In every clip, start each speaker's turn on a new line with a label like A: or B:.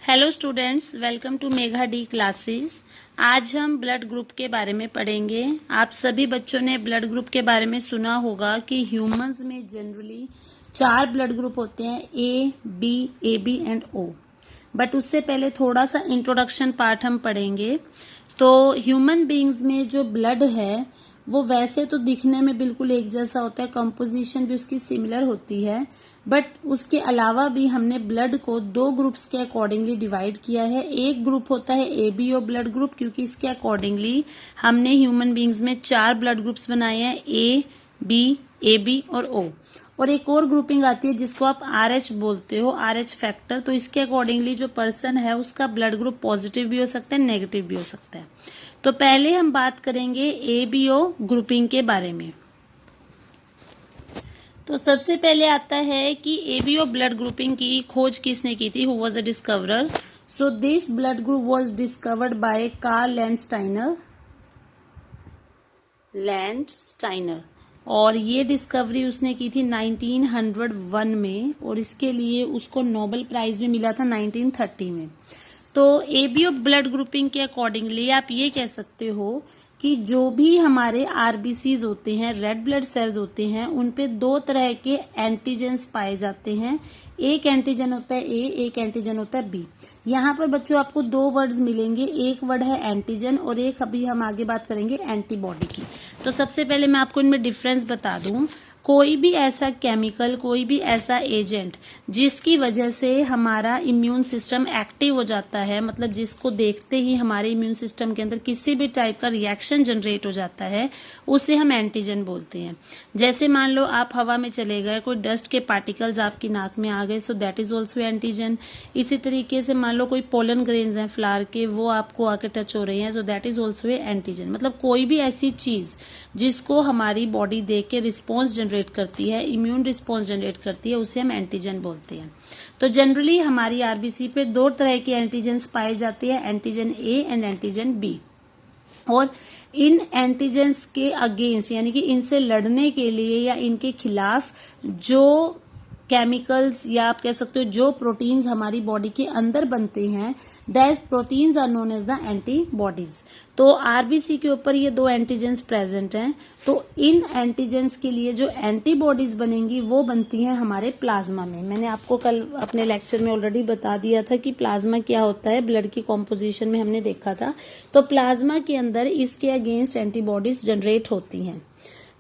A: Hello students, welcome to Megha D classes. आज हम blood group के बारे में पढ़ेंगे। आप सभी बच्चों ने ब्लड ग्रुप के बारे में सुना होगा कि ह्यूमंस में जनरली 4 ब्लड ग्रुप होते हैं, ए, बी एंड ओ। बट उससे पहले थोड़ा सा इंट्रोडक्शन पार्ट हम पढ़ेंगे। तो ह्यूमन बीइंग्स में जो ब्लड है वो वैसे तो दिखने में बिल्कुल एक जैसा होता है, कंपोजिशन भी उसकी सिमिलर होती है, बट उसके अलावा भी हमने ब्लड को 2 ग्रुप्स के अकॉर्डिंगली डिवाइड किया है। एक ग्रुप होता है एबीओ ब्लड ग्रुप, क्योंकि इसके अकॉर्डिंगली हमने ह्यूमन बीइंग्स में 4 ब्लड ग्रुप्स बनाए हैं, ए, बी, एबी और ओ। और एक और ग्रुपिंग आती है जिसको आप RH बोलते हो, RH फैक्टर। तो इसके अकॉर्डिंगली जो पर्सन है उसका ब्लड ग्रुप पॉजिटिव भी हो सकता है, नेगेटिव भी हो सकता है। तो पहले हम बात करेंगे एबीओ ग्रुपिंग के बारे में। तो सबसे पहले आता है कि एबीओ ब्लड ग्रुपिंग की खोज किसने की थी, who was the discoverer. So this blood group was discovered by Karl Landsteiner, और ये डिस्कवरी उसने की थी 1901 में, और इसके लिए उसको नोबेल प्राइज भी मिला था 1930 में। तो एबीओ ब्लड ग्रुपिंग के अकॉर्डिंगली आप ये कह सकते हो कि जो भी हमारे आरबीसीज होते हैं, रेड ब्लड सेल्स होते हैं, उन पे 2 तरह के एंटीजेंस पाए जाते हैं। एक एंटीजन होता है ए, एक एंटीजन होता है बी। यहाँ पर बच्चों आपको 2 वर्ड्स मिलेंगे, एक वर्ड है एंटीजन और एक अभी हम आगे बात करेंगे एंटीबॉडी की। तो सबसे पहले मैं आपको इनमें डिफरेंस बता दूं। कोई भी ऐसा केमिकल, कोई भी ऐसा एजेंट जिसकी वजह से हमारा इम्यून सिस्टम एक्टिव हो जाता है, मतलब जिसको देखते ही हमारे इम्यून सिस्टम के अंदर किसी भी टाइप का रिएक्शन जनरेट हो जाता है, उसे हम एंटीजन बोलते हैं। जैसे मान लो आप हवा में चले गए, कोई डस्ट के पार्टिकल्स आपकी नाक में आ गए, सो दैट इज ऑल्सो एंटीजन। इसी तरीके से मान लो कोई पोलन ग्रेन्स हैं फ्लावर के, वो आपको आके टच हो रहे हैं, सो दैट इज ऑल्सो एंटीजन। मतलब कोई भी ऐसी चीज जिसको हमारी बॉडी देख के रिस्पॉन्स जनरेट करती है, इम्यून रिस्पॉन्स जनरेट करती है, उसे हम एंटीजन बोलते हैं। तो जनरली हमारी आरबीसी पे 2 तरह के एंटीजेंस पाए जाते हैं, antigen A and antigen B. और इन एंटीजेंस के अगेंस्ट, यानी कि इनसे लड़ने के लिए या इनके खिलाफ जो केमिकल्स या आप कह सकते हो जो प्रोटीन्स हमारी बॉडी के अंदर बनते हैं, that proteins are known as the antibodies. तो आरबीसी के ऊपर ये 2 एंटीजेंस प्रेजेंट हैं। तो इन एंटीजेंस के लिए जो एंटीबॉडीज बनेंगी वो बनती हैं हमारे प्लाज्मा में। मैंने आपको कल अपने लेक्चर में ऑलरेडी बता दिया था कि प्लाज्मा क्या होता है, ब्लड की कॉम्पोजिशन में हमने देखा था। तो प्लाज्मा के अंदर इसके अगेंस्ट एंटीबॉडीज जनरेट होती हैं।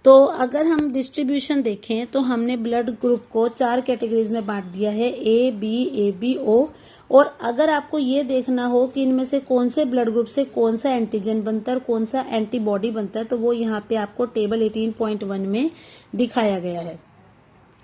A: तो अगर हम डिस्ट्रीब्यूशन देखें तो हमने ब्लड ग्रुप को 4 कैटेगरीज में बांट दिया है, ए, बी, एबी, ओ। और अगर आपको ये देखना हो कि इनमें से कौन से ब्लड ग्रुप से कौन सा एंटीजन बनता है और कौन सा एंटीबॉडी बनता है, तो वो यहाँ पे आपको टेबल 18.1 में दिखाया गया है।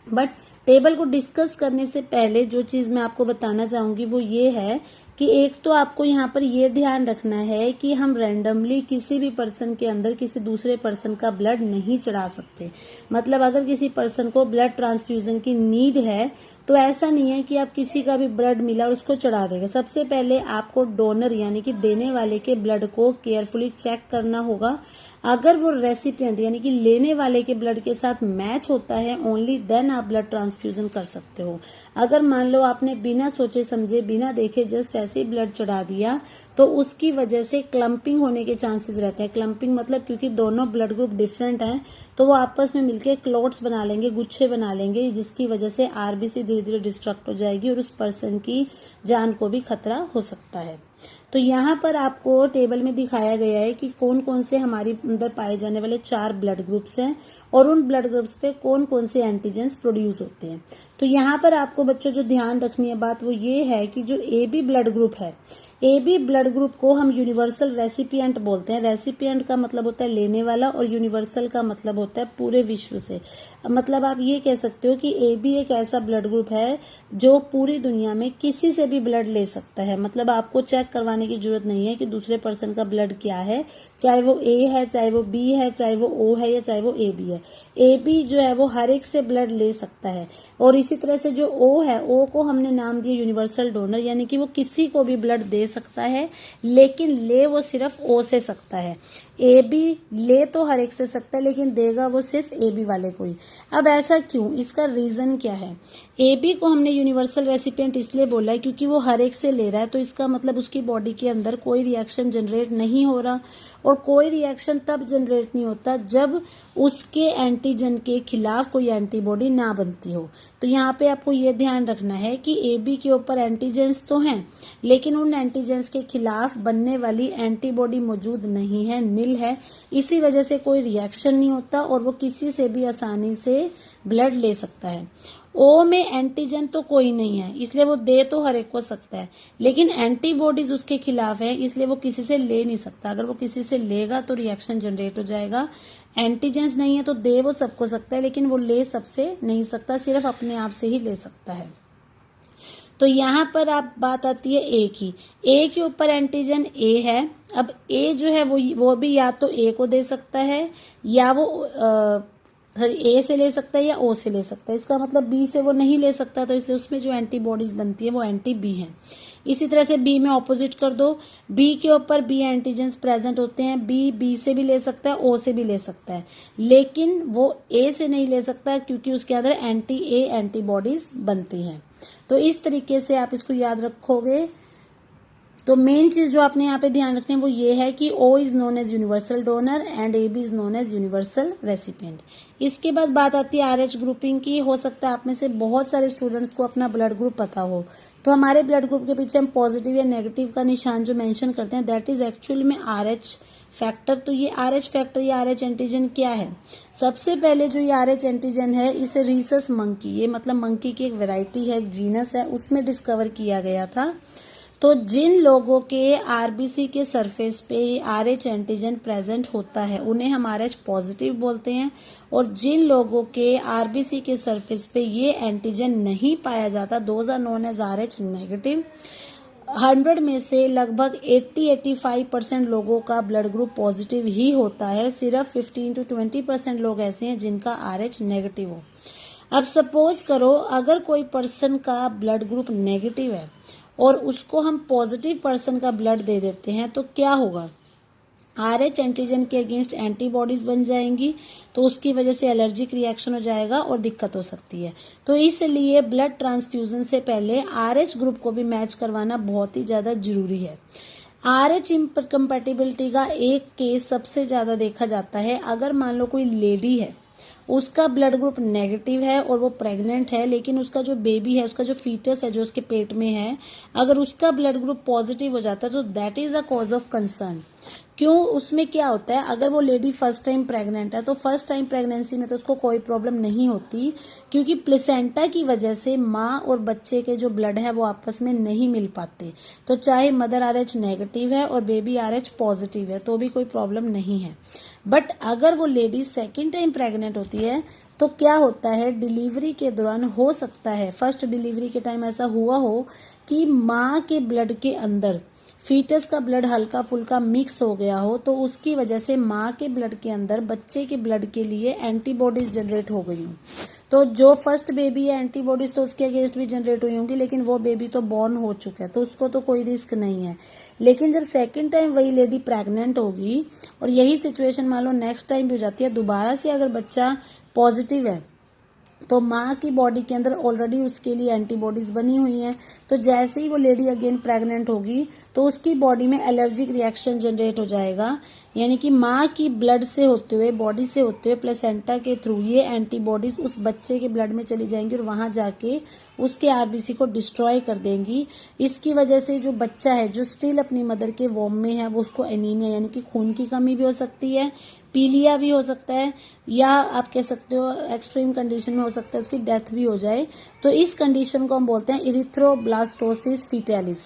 A: बट टेबल को डिस्कस करने से पहले जो चीज मैं आपको बताना चाहूंगी वो ये है कि एक तो आपको यहाँ पर ये ध्यान रखना है कि हम रैंडमली किसी भी पर्सन के अंदर किसी दूसरे पर्सन का ब्लड नहीं चढ़ा सकते। मतलब अगर किसी पर्सन को ब्लड ट्रांसफ्यूजन की नीड है तो ऐसा नहीं है कि आप किसी का भी ब्लड मिला और उसको चढ़ा देगा। सबसे पहले आपको डोनर यानी कि देने वाले के ब्लड को केयरफुली चेक करना होगा। अगर वो रेसिपिएंट यानी कि लेने वाले के ब्लड के साथ मैच होता है, ओनली देन आप ब्लड ट्रांसफ्यूजन कर सकते हो। अगर मान लो आपने बिना सोचे समझे, बिना देखे जस्ट ऐसे ही ब्लड चढ़ा दिया, तो उसकी वजह से क्लम्पिंग होने के चांसेस रहते हैं। क्लम्पिंग मतलब क्योंकि दोनों ब्लड ग्रुप डिफरेंट हैं तो वो आपस में मिलकर क्लॉट्स बना लेंगे, गुच्छे बना लेंगे, जिसकी वजह से आरबीसी धीरे धीरे डिस्ट्रक्ट हो जाएगी और उस पर्सन की जान को भी खतरा हो सकता है। तो यहाँ पर आपको टेबल में दिखाया गया है कि कौन कौन से हमारे अंदर पाए जाने वाले 4 ब्लड ग्रुप्स हैं और उन ब्लड ग्रुप्स पे कौन कौन से एंटीजेंस प्रोड्यूस होते हैं। तो यहाँ पर आपको बच्चों जो ध्यान रखनी है बात वो ये है कि जो एबी ब्लड ग्रुप है, एबी ब्लड ग्रुप को हम यूनिवर्सल रेसिपिएंट बोलते हैं। रेसिपिएंट का मतलब होता है लेने वाला और यूनिवर्सल का मतलब होता है पूरे विश्व से। मतलब आप ये कह सकते हो कि एबी एक ऐसा ब्लड ग्रुप है जो पूरी दुनिया में किसी से भी ब्लड ले सकता है। मतलब आपको चेक करवाने की जरूरत नहीं है कि दूसरे पर्सन का ब्लड क्या है, चाहे वो ए है, चाहे वो बी है, चाहे वो ओ है या चाहे वो ए बी है। ए बी जो है वो हर एक से ब्लड ले सकता है। और इसी तरह से जो ओ है, ओ को हमने नाम दिया यूनिवर्सल डोनर, यानी कि वो किसी को भी ब्लड दे सकता है, लेकिन ले वो सिर्फ ओ से सकता है। ए बी ले तो हर एक से सकता है, लेकिन देगा वो सिर्फ ए बी वाले को ही। अब ऐसा क्यों, इसका रीजन क्या है? ए बी को हमने यूनिवर्सल रेसिपिएंट इसलिए बोला है क्योंकि वो हर एक से ले रहा है, तो इसका मतलब उसकी बॉडी के अंदर कोई रिएक्शन जनरेट नहीं हो रहा, और कोई रिएक्शन तब जनरेट नहीं होता जब उसके एंटीजन के खिलाफ कोई एंटीबॉडी ना बनती हो। तो यहाँ पे आपको ये ध्यान रखना है कि ए बी के ऊपर एंटीजेंस तो हैं, लेकिन उन एंटीजेंस के खिलाफ बनने वाली एंटीबॉडी मौजूद नहीं है, नील है। इसी वजह से कोई रिएक्शन नहीं होता और वो किसी से भी आसानी से ब्लड ले सकता है। ओ में एंटीजन तो कोई नहीं है, इसलिए वो दे तो हर एक को सकता है, लेकिन एंटीबॉडीज उसके खिलाफ है, इसलिए वो किसी से ले नहीं सकता। अगर वो किसी से लेगा तो रिएक्शन जनरेट हो जाएगा। एंटीजेंस नहीं है तो दे वो सबको सकता है, लेकिन वो ले सबसे नहीं सकता, सिर्फ अपने आप से ही ले सकता है। तो यहाँ पर आप बात आती है ए की। ए के ऊपर एंटीजन ए है। अब ए जो है वो भी या तो ए को दे सकता है, या वो ए से ले सकता है, या ओ से ले सकता है। इसका मतलब बी से वो नहीं ले सकता, तो इसलिए उसमें जो एंटीबॉडीज बनती है वो एंटी बी है। इसी तरह से बी में ऑपोजिट कर दो, बी के ऊपर बी एंटीजेंस प्रेजेंट होते हैं, बी से भी ले सकता है, ओ से भी ले सकता है, लेकिन वो ए से नहीं ले सकता क्योंकि उसके अंदर एंटी ए एंटीबॉडीज बनती हैं। तो इस तरीके से आप इसको याद रखोगे। तो मेन चीज जो आपने यहाँ पे ध्यान रखनी है वो ये है कि O is known as universal donor and AB is known as universal recipient. इसके बाद बात आती है RH ग्रुपिंग की। हो सकता है आप में से बहुत सारे स्टूडेंट्स को अपना ब्लड ग्रुप पता हो, तो हमारे ब्लड ग्रुप के पीछे हम पॉजिटिव या नेगेटिव का निशान जो मेंशन करते हैं दैट इज एक्चुअली में RH फैक्टर। तो ये RH फैक्टर या RH एंटीजन क्या है? सबसे पहले जो ये RH एंटीजन है इसे रीसस मंकी, ये मतलब मंकी की एक वेराइटी है, एक जीनस है, उसमें डिस्कवर किया गया था। तो जिन लोगों के आरबीसी के सरफेस पे RH एंटीजन प्रेजेंट होता है उन्हें हम RH पॉजिटिव बोलते हैं, और जिन लोगों के आरबीसी के सरफेस पे ये एंटीजन नहीं पाया जाता those are known as RH negative. 100 में से लगभग 80-85% लोगों का ब्लड ग्रुप पॉजिटिव ही होता है, सिर्फ 15-20% लोग ऐसे हैं जिनका RH नेगेटिव हो। अब सपोज करो अगर कोई पर्सन का ब्लड ग्रुप नेगेटिव है और उसको हम पॉजिटिव पर्सन का ब्लड दे देते हैं तो क्या होगा? RH एंटीजन के अगेंस्ट एंटीबॉडीज बन जाएंगी, तो उसकी वजह से एलर्जिक रिएक्शन हो जाएगा और दिक्कत हो सकती है। तो इसलिए ब्लड ट्रांसफ्यूजन से पहले RH ग्रुप को भी मैच करवाना बहुत ही ज्यादा जरूरी है। RH इनकम्पैटिबिलिटी का एक केस सबसे ज्यादा देखा जाता है अगर मान लो कोई लेडी है, उसका ब्लड ग्रुप नेगेटिव है और वो प्रेग्नेंट है, लेकिन उसका जो बेबी है, उसका जो फीटस है जो उसके पेट में है, अगर उसका ब्लड ग्रुप पॉजिटिव हो जाता है तो that is a cause of concern. क्यों? उसमें क्या होता है, अगर वो लेडी फर्स्ट टाइम प्रेग्नेंट है तो फर्स्ट टाइम प्रेगनेंसी में तो उसको कोई प्रॉब्लम नहीं होती, क्योंकि प्लेसेंटा की वजह से माँ और बच्चे के जो ब्लड है वो आपस में नहीं मिल पाते। तो चाहे मदर RH नेगेटिव है और बेबी RH पॉजिटिव है तो भी कोई प्रॉब्लम नहीं है। बट अगर वो लेडी सेकेंड टाइम प्रेग्नेंट होती है तो क्या होता है, डिलीवरी के दौरान हो सकता है फर्स्ट डिलीवरी के टाइम ऐसा हुआ हो कि माँ के ब्लड के अंदर फीटस का ब्लड हल्का फुल्का मिक्स हो गया हो, तो उसकी वजह से माँ के ब्लड के अंदर बच्चे के ब्लड के लिए एंटीबॉडीज जनरेट हो गई हो। तो जो फर्स्ट बेबी है एंटीबॉडीज तो उसके अगेंस्ट भी जनरेट हुई होंगी, लेकिन वो बेबी तो बॉर्न हो चुका है तो उसको तो कोई रिस्क नहीं है। लेकिन जब सेकंड टाइम वही लेडी प्रेग्नेंट होगी और यही सिचुएशन मान लो नेक्स्ट टाइम भी हो जाती है, दोबारा से अगर बच्चा पॉजिटिव है तो माँ की बॉडी के अंदर ऑलरेडी उसके लिए एंटीबॉडीज बनी हुई हैं, तो जैसे ही वो लेडी अगेन प्रेग्नेंट होगी तो उसकी बॉडी में एलर्जिक रिएक्शन जनरेट हो जाएगा, यानी कि माँ की ब्लड से होते हुए, बॉडी से होते हुए प्लेसेंटा के थ्रू ये एंटीबॉडीज उस बच्चे के ब्लड में चली जाएंगी और वहां जाके उसके आरबीसी को डिस्ट्रॉय कर देंगी। इसकी वजह से जो बच्चा है जो स्टिल अपनी मदर के वॉम में है वो उसको एनीमिया यानी कि खून की कमी भी हो सकती है, पीलिया भी हो सकता है, या आप कह सकते हो एक्सट्रीम कंडीशन में हो सकता है उसकी डेथ भी हो जाए। तो इस कंडीशन को हम बोलते हैं इरिथ्रोब्लास्टोसिस फीटालिस।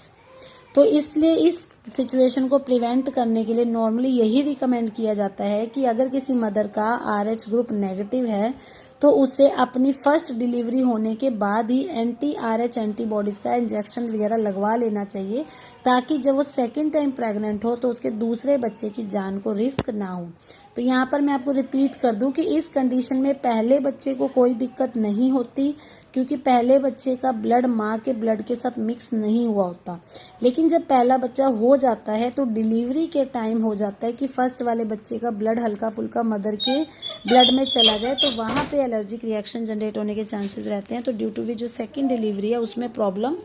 A: तो इसलिए इस सिचुएशन को प्रिवेंट करने के लिए नॉर्मली यही रिकमेंड किया जाता है कि अगर किसी मदर का RH ग्रुप नेगेटिव है तो उसे अपनी फर्स्ट डिलीवरी होने के बाद ही anti-RH एंटीबॉडीज का इंजेक्शन वगैरह लगवा लेना चाहिए, ताकि जब वो सेकेंड टाइम प्रेग्नेंट हो तो उसके दूसरे बच्चे की जान को रिस्क ना हो। तो यहाँ पर मैं आपको रिपीट कर दूं कि इस कंडीशन में पहले बच्चे को कोई दिक्कत नहीं होती, क्योंकि पहले बच्चे का ब्लड माँ के ब्लड के साथ मिक्स नहीं हुआ होता। लेकिन जब पहला बच्चा हो जाता है तो डिलीवरी के टाइम हो जाता है कि फर्स्ट वाले बच्चे का ब्लड हल्का फुल्का मदर के ब्लड में चला जाए, तो वहाँ पे एलर्जिक रिएक्शन जनरेट होने के चांसेस रहते हैं। तो ड्यू टू भी जो सेकेंड डिलीवरी है उसमें प्रॉब्लम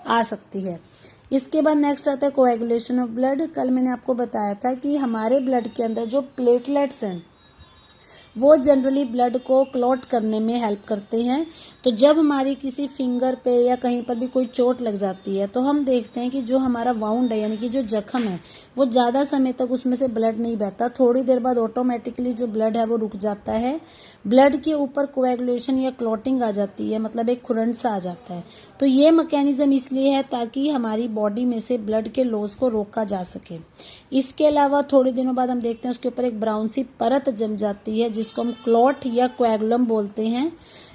A: आ सकती है। इसके बाद नेक्स्ट आता है कोएगुलेशन ऑफ ब्लड। कल मैंने आपको बताया था कि हमारे ब्लड के अंदर जो प्लेटलेट्स हैं वो जनरली ब्लड को क्लॉट करने में हेल्प करते हैं। तो जब हमारी किसी फिंगर पे या कहीं पर भी कोई चोट लग जाती है तो हम देखते हैं कि जो हमारा वाउंड है यानी कि जो जख्म है वो ज़्यादा समय तक उसमें से ब्लड नहीं बहता, थोड़ी देर बाद ऑटोमेटिकली जो ब्लड है वो रुक जाता है, ब्लड के ऊपर कोएगुलेशन या क्लॉटिंग आ जाती है, मतलब एक खुरंड सा आ जाता है। तो ये मैकेनिज्म इसलिए है ताकि हमारी बॉडी में से ब्लड के लॉस को रोका जा सके। इसके अलावा थोड़े दिनों बाद हम देखते हैं उसके ऊपर एक ब्राउन सी परत जम जाती है जिसको हम क्लॉट या कोएगुलम बोलते हैं।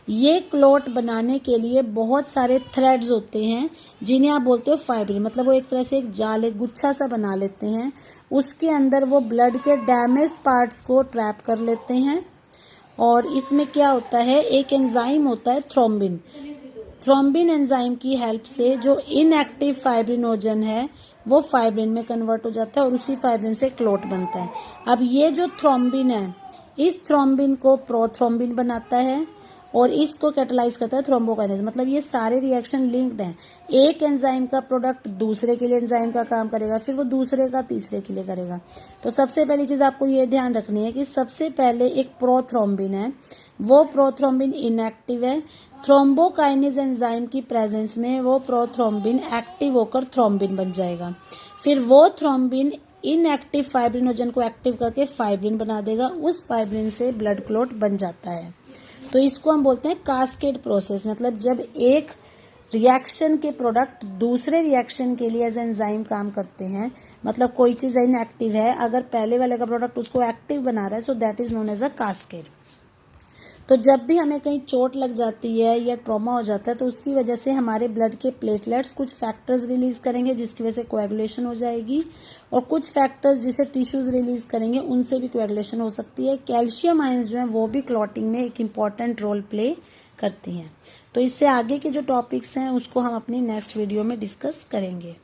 A: ये क्लॉट बनाने के लिए बहुत सारे थ्रेड्स होते हैं जिन्हें आप बोलते हो फाइब्रिन, मतलब वो एक तरह से एक जाल, एक गुच्छा सा बना लेते हैं। उसके अंदर वो ब्लड के डैमेज्ड पार्ट्स को ट्रैप कर लेते हैं। और इसमें क्या होता है, एक एंजाइम होता है थ्रोम्बिन। थ्रोम्बिन एंजाइम की हेल्प से जो इनएक्टिव फाइब्रिनोजन है वो फाइब्रिन में कन्वर्ट हो जाता है और उसी फाइब्रिन से क्लॉट बनता है। अब ये जो थ्रोम्बिन है इस थ्रोम्बिन को प्रोथ्रोम्बिन बनाता है और इसको कैटालाइज करता है थ्रोम्बोकाइनेज। मतलब ये सारे रिएक्शन लिंक्ड हैं। एक एंजाइम का प्रोडक्ट दूसरे के लिए एंजाइम का काम करेगा, फिर वो दूसरे का तीसरे के लिए करेगा। तो सबसे पहली चीज आपको ये ध्यान रखनी है कि सबसे पहले एक प्रोथ्रोम्बिन है, वो प्रोथ्रोम्बिन इनएक्टिव है। थ्रोम्बोकाइनेज एंजाइम की प्रेजेंस में वो प्रोथ्रोम्बिन एक्टिव होकर थ्रोम्बिन बन जाएगा। फिर वो थ्रोम्बिन इनएक्टिव फाइब्रिनोजन को एक्टिव करके फाइब्रिन बना देगा, उस फाइब्रिन से ब्लड क्लॉट बन जाता है। तो इसको हम बोलते हैं कास्केड प्रोसेस। मतलब जब एक रिएक्शन के प्रोडक्ट दूसरे रिएक्शन के लिए एज एंजाइम काम करते हैं, मतलब कोई चीज इनएक्टिव है, अगर पहले वाले का प्रोडक्ट उसको एक्टिव बना रहा है, so that is known as a cascade. तो जब भी हमें कहीं चोट लग जाती है या ट्रॉमा हो जाता है तो उसकी वजह से हमारे ब्लड के प्लेटलेट्स कुछ फैक्टर्स रिलीज करेंगे जिसकी वजह से कोएगुलेशन हो जाएगी, और कुछ फैक्टर्स जिसे टिश्यूज रिलीज करेंगे उनसे भी कोएगुलेशन हो सकती है। कैल्शियम आयंस जो है वो भी क्लॉटिंग में एक इम्पॉर्टेंट रोल प्ले करती हैं। तो इससे आगे के जो टॉपिक्स हैं उसको हम अपनी नेक्स्ट वीडियो में डिस्कस करेंगे।